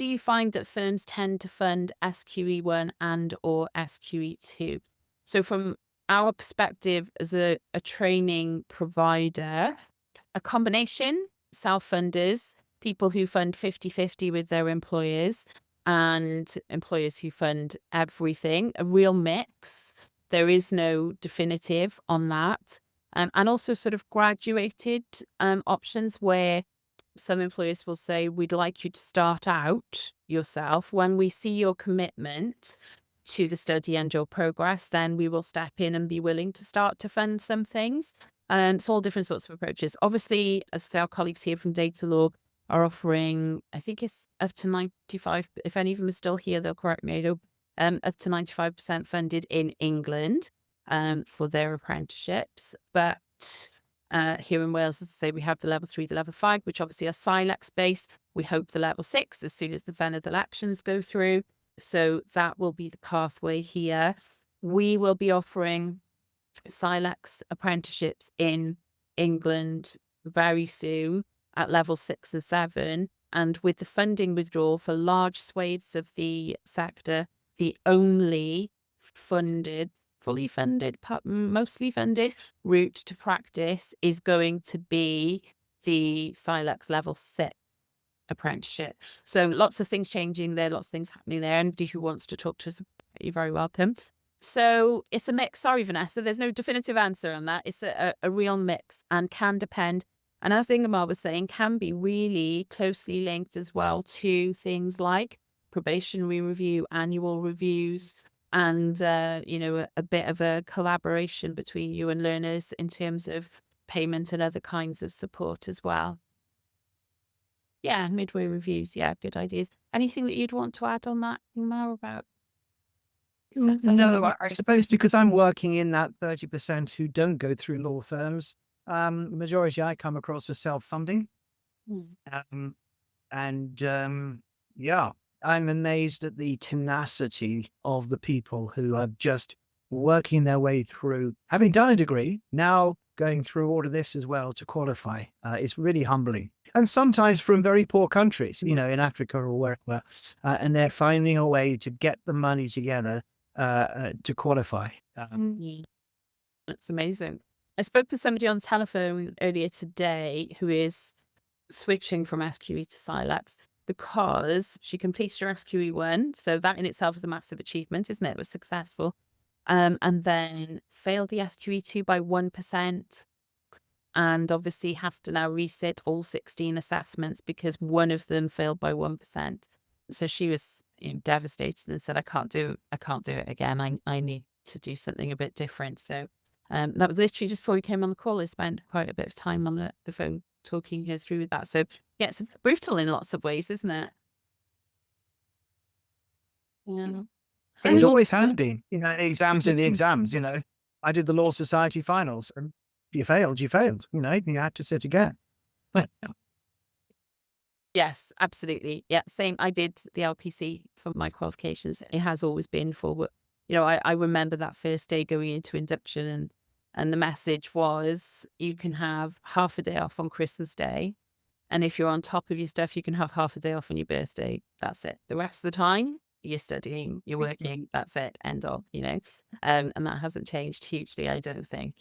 do you find that firms tend to fund SQE1 and or SQE2? So from our perspective as a training provider, a combination, self-funders, people who fund 50-50 with their employers, and employers who fund everything, a real mix. There is no definitive on that. And also sort of graduated options where some employers will say, we'd like you to start out yourself. When we see your commitment to the study and your progress, then we will step in and be willing to start to fund some things. So all different sorts of approaches. Obviously, as our colleagues here from Data Law are offering, I think it's up to 95, if any of them are still here, they'll correct me, up to 95% funded in England for their apprenticeships. But here in Wales, as I say, we have the level 3, the level 5, which obviously are SILEX based. We hope the level 6 as soon as the Venedd elections go through. So that will be the pathway here. We will be offering SILEX apprenticeships in England very soon at level 6 and 7. And with the funding withdrawal for large swathes of the sector, the only funded, fully funded, mostly funded route to practice is going to be the SILEX level 6 apprenticeship. So lots of things changing there, lots of things happening there. Anybody who wants to talk to us, you're very welcome. So it's a mix. Sorry, Vanessa, there's no definitive answer on that. It's a real mix and can depend. And as Ingemar was saying, can be really closely linked as well to things like probationary review, annual reviews, and, a bit of a collaboration between you and learners in terms of payment and other kinds of support as well. Yeah, midway reviews. Yeah, good ideas. Anything that you'd want to add on that, Ingemar, about? No, I suppose because I'm working in that 30% who don't go through law firms, the majority I come across are self-funding. Yeah, I'm amazed at the tenacity of the people who are just working their way through, having done a degree, now going through all of this as well to qualify. It's really humbling. And sometimes from very poor countries, in Africa or wherever, and they're finding a way to get the money together to qualify. That's amazing. I spoke to somebody on the telephone earlier today who is switching from SQE to SILEX because she completed her SQE1. So that in itself is a massive achievement, isn't it? It was successful. And then failed the SQE2 by 1%. And obviously have to now resit all 16 assessments because one of them failed by 1%. So she was devastated and said, I can't do it again. I need to do something a bit different. So that was literally just before we came on the call. I spent quite a bit of time on the phone talking her through that. So yeah, it's brutal in lots of ways, isn't it? Yeah. It always has been, the exams are the exams, I did the Law Society finals, and you failed, you had to sit again. Yes, absolutely. Yeah, same. I did the LPC for my qualifications. It has always been for, I remember that first day going into induction and the message was you can have half a day off on Christmas Day. And if you're on top of your stuff, you can have half a day off on your birthday. That's it. The rest of the time, you're studying, you're working, that's it, end of, and that hasn't changed hugely, I don't think,